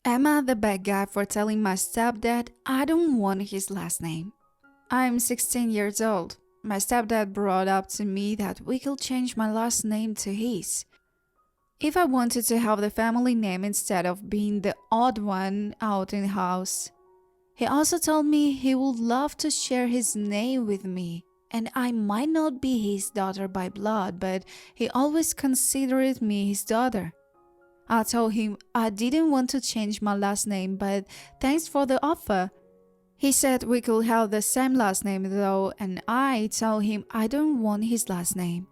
Am I the bad guy for telling my stepdad I don't want his last name? I'm 16 years old. My stepdad brought up to me that we could change my last name to his. If I wanted to have the family name instead of being the odd one out in the house. He also told me he would love to share his name with me, and I might not be his daughter by blood, but he always considered me his daughter. I told him I didn't want to change my last name, but thanks for the offer. He said we could have the same last name though, and I told him I don't want his last name,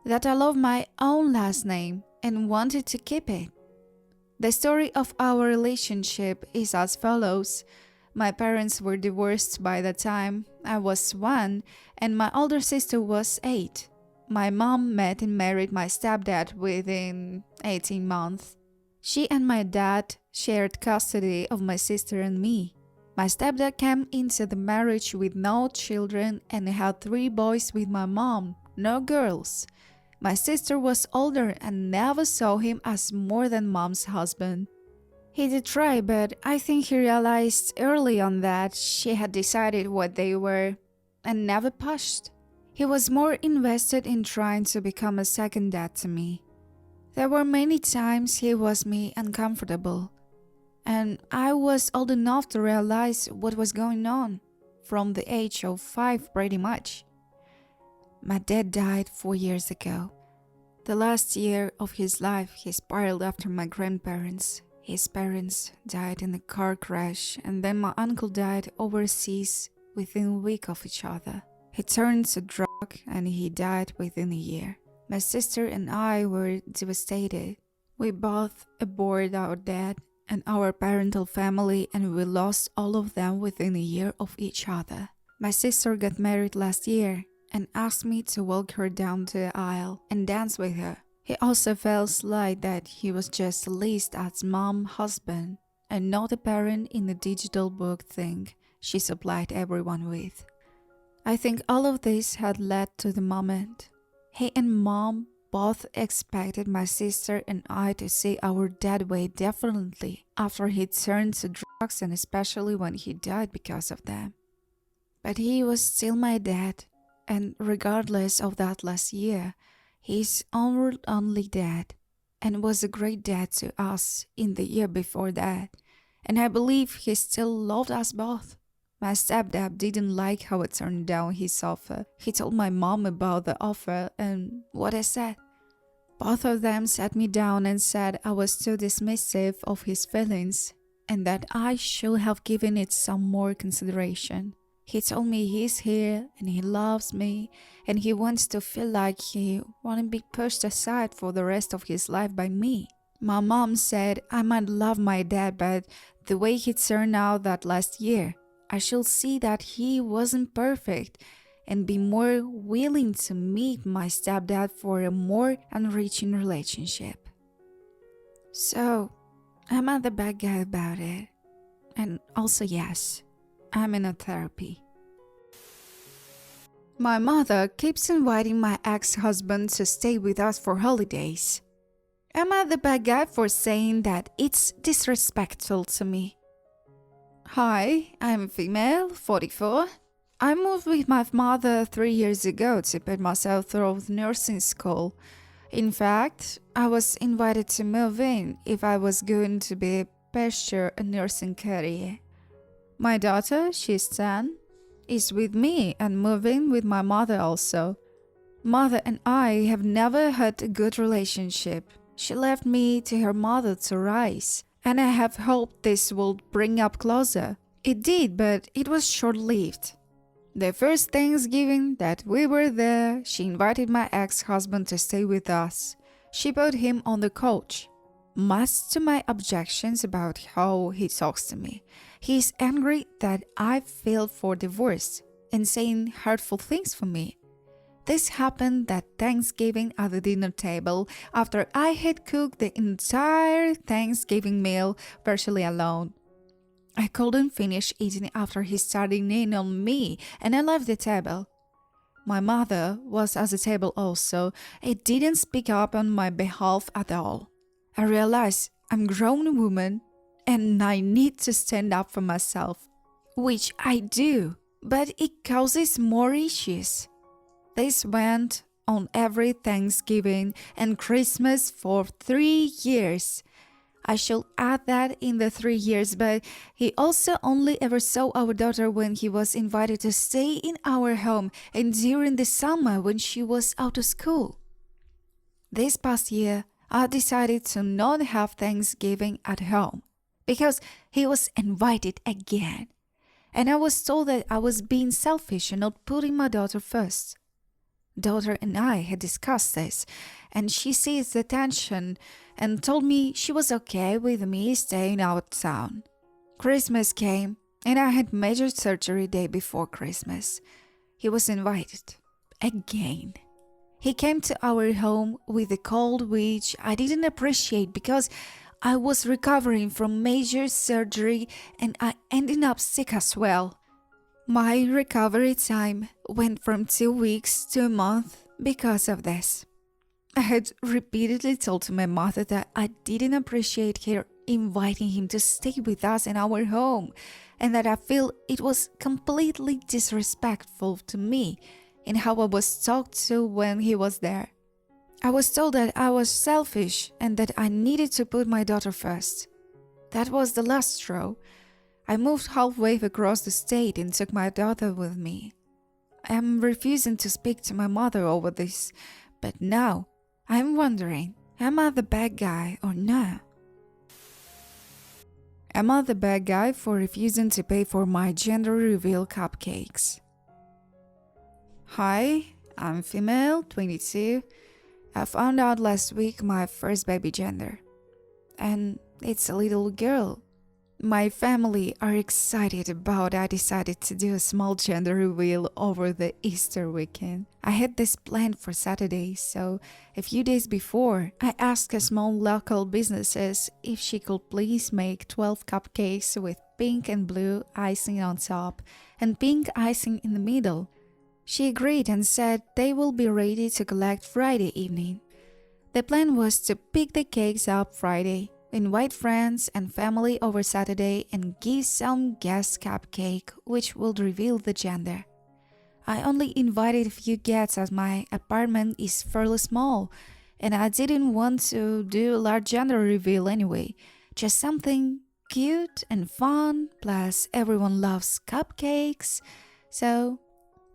that I love my own last name and wanted to keep it. The story of our relationship is as follows. My parents were divorced by the time I was 1 and my older sister was 8. My mom met and married my stepdad within 18 months. She and my dad shared custody of my sister and me. My stepdad came into the marriage with no children and had 3 boys with my mom, no girls. My sister was older and never saw him as more than mom's husband. He did try, but I think he realized early on that she had decided what they were and never pushed. He was more invested in trying to become a second dad to me. There were many times he was me uncomfortable, and I was old enough to realize what was going on, from the age of 5 pretty much. My dad died 4 years ago. The last year of his life he spiraled after my grandparents. His parents died in a car crash, and then my uncle died overseas within a week of each other. He turned to drug and he died within a year. My sister and I were devastated. We both abhorred our dad and our parental family, and we lost all of them within a year of each other. My sister got married last year and asked me to walk her down the aisle and dance with her. He also felt slight that he was just listed as mom's husband and not a parent in the digital book thing she supplied everyone with. I think all of this had led to the moment. He and mom both expected my sister and I to see our dad way differently after he turned to drugs, and especially when he died because of them. But he was still my dad, and regardless of that last year, he's our only dad and was a great dad to us in the year before that, and I believe he still loved us both. My stepdad didn't like how I turned down his offer. He told my mom about the offer and what I said. Both of them sat me down and said I was too dismissive of his feelings and that I should have given it some more consideration. He told me he's here and he loves me and he wants to feel like he won't be pushed aside for the rest of his life by me. My mom said I might love my dad, but the way he turned out that last year, I should see that he wasn't perfect and be more willing to meet my stepdad for a more enriching relationship. So, I'm not the bad guy about it. And also yes, I'm in a therapy. My mother keeps inviting my ex-husband to stay with us for holidays. Am I the bad guy for saying that it's disrespectful to me? Hi, I'm female, 44. I moved with my mother 3 years ago to put myself through nursing school. In fact, I was invited to move in if I was going to pursue a nursing career. My daughter, she's 10, is with me and moving with my mother also. Mother and I have never had a good relationship. She left me to her mother to rise, and I have hoped this would bring up closer. It did, but it was short-lived. The first Thanksgiving that we were there, she invited my ex-husband to stay with us. She put him on the couch. Much to my objections about how he talks to me, he is angry that I filed for divorce and saying hurtful things for me. This happened that Thanksgiving at the dinner table after I had cooked the entire Thanksgiving meal virtually alone. I couldn't finish eating after he started in on me and I left the table. My mother was at the table also. It didn't speak up on my behalf at all. I realized I'm a grown woman and I need to stand up for myself, which I do, but it causes more issues. This went on every Thanksgiving and Christmas for 3 years. I should add that in the 3 years, but he also only ever saw our daughter when he was invited to stay in our home and during the summer when she was out of school. This past year, I decided to not have Thanksgiving at home because he was invited again. And I was told that I was being selfish and not putting my daughter first. Daughter and I had discussed this, and she sees the tension and told me she was okay with me staying out of town. Christmas came, and I had major surgery day before Christmas. He was invited again. He came to our home with a cold, which I didn't appreciate because I was recovering from major surgery and I ended up sick as well. My recovery time went from 2 weeks to a month because of this. I had repeatedly told my mother that I didn't appreciate her inviting him to stay with us in our home and that I feel it was completely disrespectful to me in how I was talked to when he was there. I was told that I was selfish and that I needed to put my daughter first. That was the last straw. I moved halfway across the state and took my daughter with me. I am refusing to speak to my mother over this, but now I am wondering, am I the bad guy or not? Am I the bad guy for refusing to pay for my gender reveal cupcakes? Hi, I'm female, 22. I found out last week my first baby gender, and it's a little girl. My family are excited about I decided to do a small gender reveal over the Easter weekend. I had this planned for Saturday, so a few days before, I asked a small local businesses if she could please make 12 cupcakes with pink and blue icing on top and pink icing in the middle. She agreed and said they will be ready to collect Friday evening. The plan was to pick the cakes up Friday, invite friends and family over Saturday and give some guest cupcake which would reveal the gender. I only invited a few guests as my apartment is fairly small and I didn't want to do a large gender reveal anyway, just something cute and fun, plus everyone loves cupcakes. So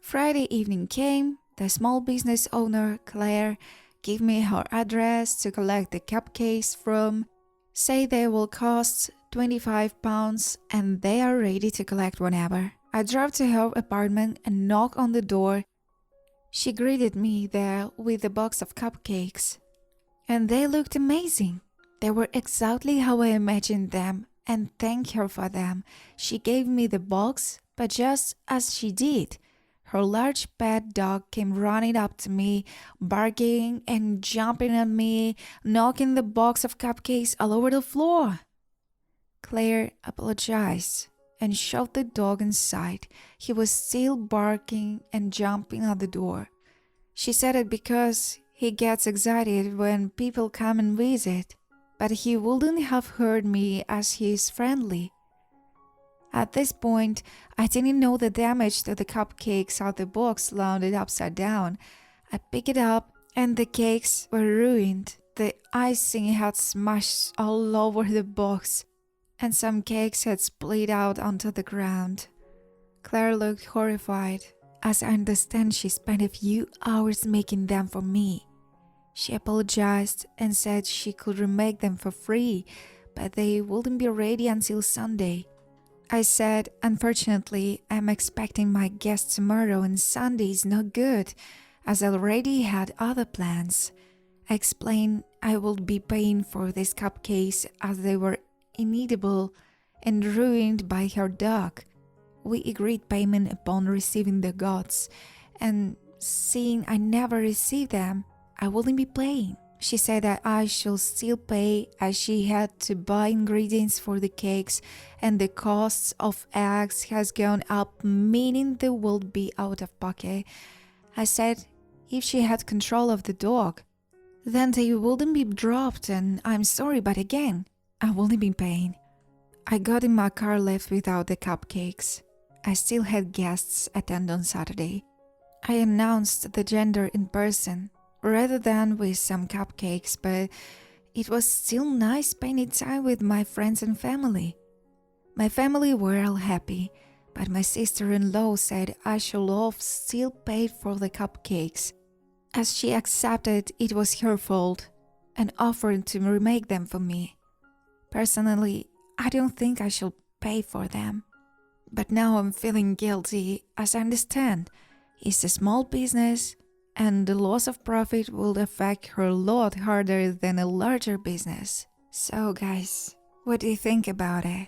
Friday evening came, the small business owner, Claire, gave me her address to collect the cupcakes from, say they will cost £25 and they are ready to collect whenever. I drove to her apartment and knocked on the door. She greeted me there with a box of cupcakes. And they looked amazing. They were exactly how I imagined them and thanked her for them. She gave me the box, but just as she did, her large pet dog came running up to me, barking and jumping at me, knocking the box of cupcakes all over the floor. Claire apologized and shoved the dog inside. He was still barking and jumping at the door. She said it because he gets excited when people come and visit, but he wouldn't have hurt me as he is friendly. At this point, I didn't know the damage to the cupcakes out the box landed upside down. I picked it up and the cakes were ruined. The icing had smashed all over the box and some cakes had split out onto the ground. Claire looked horrified, as I understand she spent a few hours making them for me. She apologized and said she could remake them for free, but they wouldn't be ready until Sunday. I said, unfortunately, I'm expecting my guests tomorrow and Sunday is not good, as I already had other plans. I explained I would be paying for these cupcakes as they were inedible and ruined by her dog. We agreed payment upon receiving the goods, and seeing I never received them, I wouldn't be paying. She said that I should still pay as she had to buy ingredients for the cakes and the cost of eggs has gone up, meaning they will be out of pocket. I said if she had control of the dog, then they wouldn't be dropped and I'm sorry, but again, I wouldn't be paying. I got in my car left without the cupcakes. I still had guests attend on Saturday. I announced the gender in person, rather than with some cupcakes, but it was still nice spending time with my friends and family. My family were all happy, but my sister-in-law said I should have still paid for the cupcakes, as she accepted it was her fault and offered to remake them for me. Personally, I don't think I should pay for them. But now I'm feeling guilty, as I understand. It's a small business, and the loss of profit will affect her a lot harder than a larger business. So guys, what do you think about it?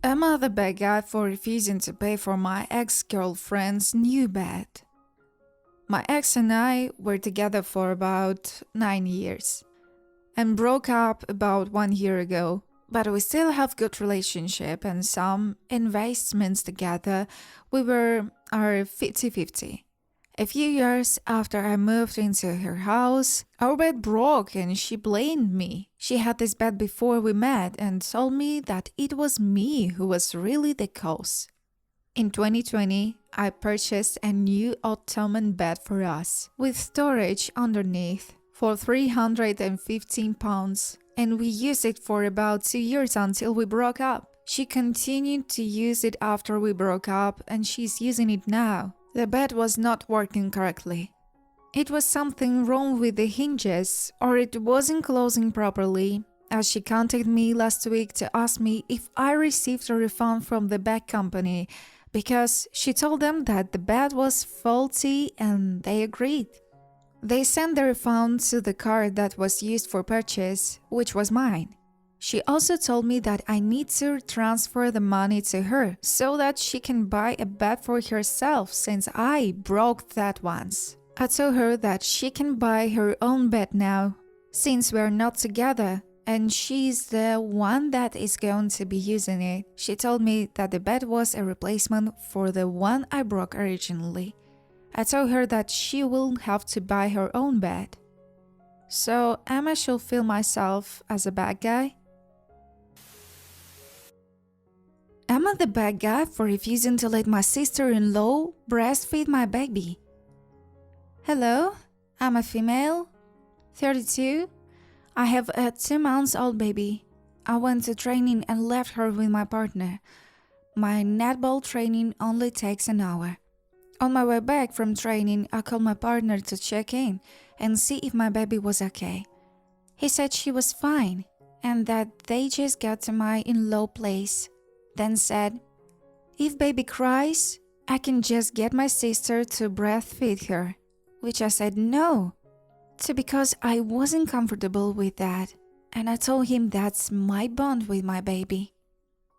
Am I the bad guy for refusing to pay for my ex-girlfriend's new bed? My ex and I were together for about 9 years and broke up about 1 year ago, but we still have good relationship and some investments together. We were 50-50. A few years after I moved into her house, our bed broke and she blamed me. She had this bed before we met and told me that it was me who was really the cause. In 2020, I purchased a new Ottoman bed for us, with storage underneath, for £315, and we used it for about 2 years until we broke up. She continued to use it after we broke up, and she's using it now. The bed was not working correctly. It was something wrong with the hinges, or it wasn't closing properly, as she contacted me last week to ask me if I received a refund from the bed company, because she told them that the bed was faulty and they agreed. They sent the refund to the card that was used for purchase, which was mine. She also told me that I need to transfer the money to her so that she can buy a bed for herself since I broke that once. I told her that she can buy her own bed now since we're not together and she's the one that is going to be using it. She told me that the bed was a replacement for the one I broke originally. I told her that she will have to buy her own bed. So Emma should feel myself as a bad guy? Am I the bad guy for refusing to let my sister-in-law breastfeed my baby? Hello, I'm a female, 32. I have a 2-month-old baby. I went to training and left her with my partner. My netball training only takes an hour. On my way back from training, I called my partner to check in and see if my baby was okay. He said she was fine and that they just got to my in-law place. Then said, if baby cries, I can just get my sister to breastfeed her, which I said no, because I wasn't comfortable with that, and I told him that's my bond with my baby.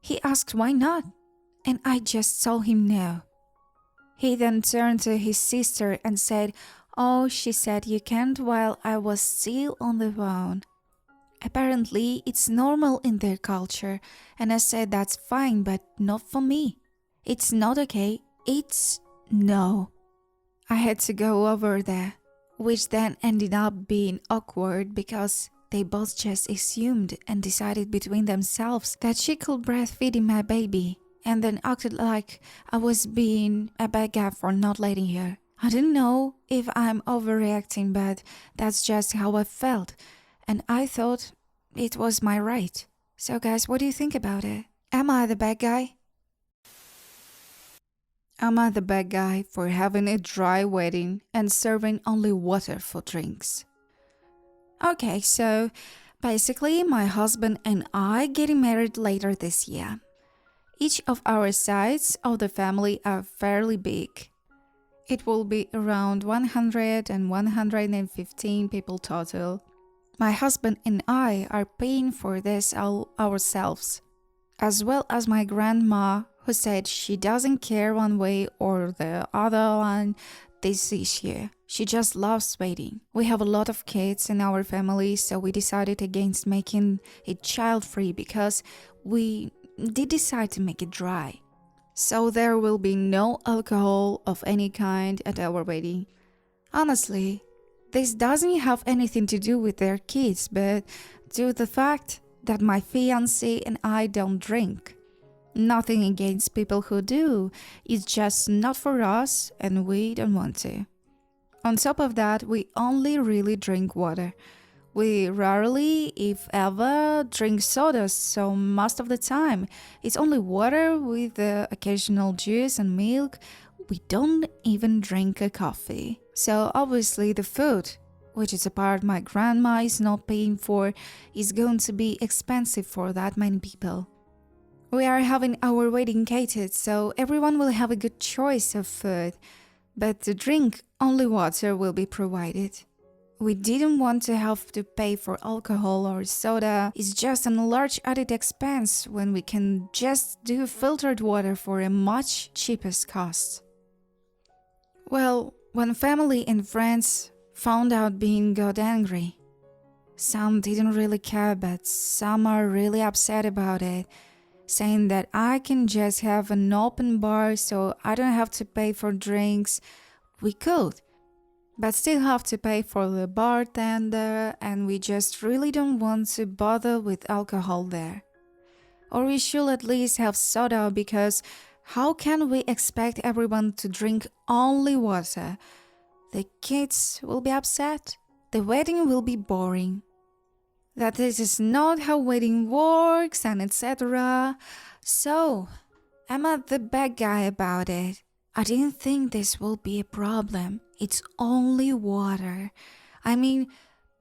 He asked why not, and I just told him no. He then turned to his sister and said, oh, she said you can't while I was still on the phone. Apparently, it's normal in their culture, and I said that's fine, but not for me. It's not okay, it's no. I had to go over there, which then ended up being awkward because they both just assumed and decided between themselves that she could breastfeed my baby, and then acted like I was being a bad guy for not letting her. I don't know if I'm overreacting, but that's just how I felt. And I thought it was my right. So guys, what do you think about it? Am I the bad guy? Am I the bad guy for having a dry wedding and serving only water for drinks? Okay, so basically my husband and I getting married later this year. Each of our sides of the family are fairly big. It will be around 100 and 115 people total. My husband and I are paying for this all ourselves, as well as my grandma, who said she doesn't care one way or the other on this issue. She just loves waiting. We have a lot of kids in our family, so we decided against making it child-free because we did decide to make it dry. So there will be no alcohol of any kind at our wedding. Honestly, this doesn't have anything to do with their kids, but due to the fact that my fiancé and I don't drink. Nothing against people who do, it's just not for us and we don't want to. On top of that, we only really drink water. We rarely, if ever, drink sodas, so most of the time it's only water with the occasional juice and milk. We don't even drink a coffee. So obviously the food, which is a part my grandma is not paying for, is going to be expensive for that many people. We are having our wedding catered, so everyone will have a good choice of food, but to drink, only water will be provided. We didn't want to have to pay for alcohol or soda. It's just a large added expense when we can just do filtered water for a much cheapest cost. Well, when family and friends found out Bean got angry. Some didn't really care, but some are really upset about it, saying that I can just have an open bar so I don't have to pay for drinks. We could, but still have to pay for the bartender, and we just really don't want to bother with alcohol there. Or we should at least have soda, because how can we expect everyone to drink only water? The kids will be upset. The wedding will be boring. That this is not how wedding works, and etc. So, I'm not the bad guy about it. I didn't think this will be a problem. It's only water. I mean,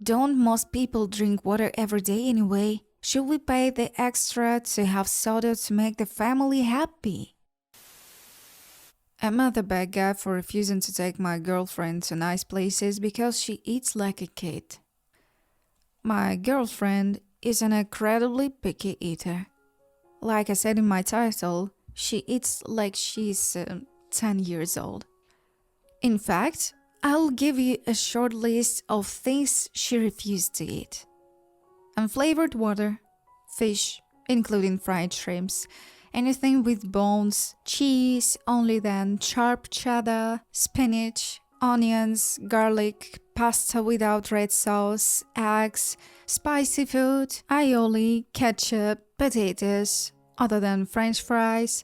don't most people drink water every day anyway? Should we pay the extra to have soda to make the family happy? I'm not the bad guy for refusing to take my girlfriend to nice places because she eats like a kid. My girlfriend is an incredibly picky eater. Like I said in my title, she eats like she's 10 years old. In fact, I'll give you a short list of things she refused to eat. Unflavored water, fish, including fried shrimps, anything with bones, cheese, only then sharp cheddar, spinach, onions, garlic, pasta without red sauce, eggs, spicy food, aioli, ketchup, potatoes, other than French fries,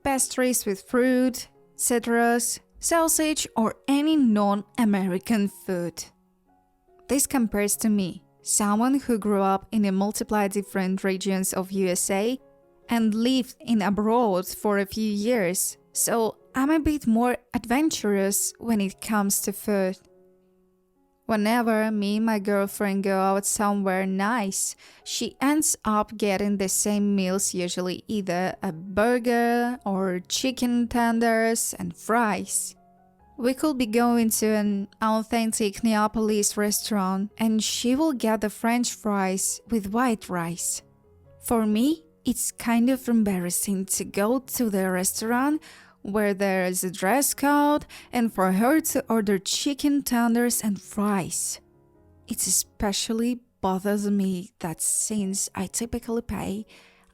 pastries with fruit, citrus, sausage, or any non-American food. This compares to me, someone who grew up in a multiple different regions of USA and lived in abroad for a few years, so I'm a bit more adventurous when it comes to food. Whenever me and my girlfriend go out somewhere nice, she ends up getting the same meals, usually either a burger or chicken tenders and fries. We could be going to an authentic Neapolis restaurant and she will get the French fries with white rice. For me, it's kind of embarrassing to go to the restaurant where there is a dress code and for her to order chicken tenders and fries. It especially bothers me that since I typically pay,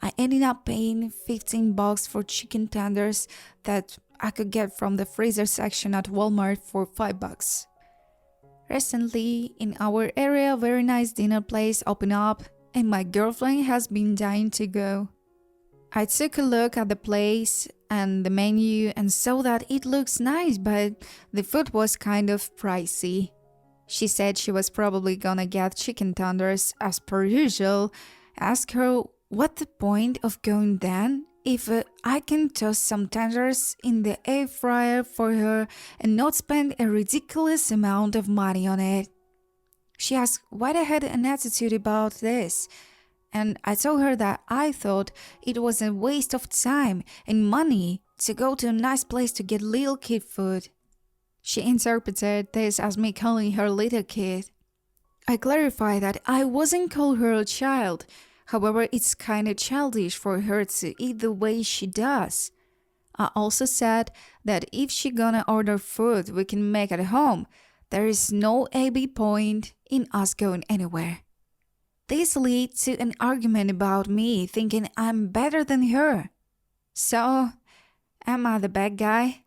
I ended up paying $15 for chicken tenders that I could get from the freezer section at Walmart for $5. Recently, in our area, a very nice dinner place opened up and my girlfriend has been dying to go. I took a look at the place and the menu and saw that it looks nice, but the food was kind of pricey. She said she was probably gonna get chicken tenders as per usual. Asked her what the point of going then if I can toss some tenders in the air fryer for her and not spend a ridiculous amount of money on it. She asked why I had an attitude about this. And I told her that I thought it was a waste of time and money to go to a nice place to get little kid food. She interpreted this as me calling her little kid. I clarified that I wasn't calling her a child. However, it's kind of childish for her to eat the way she does. I also said that if she gonna order food we can make at home, there is no AB point in us going anywhere. This led to an argument about me thinking I'm better than her. So, am I the bad guy?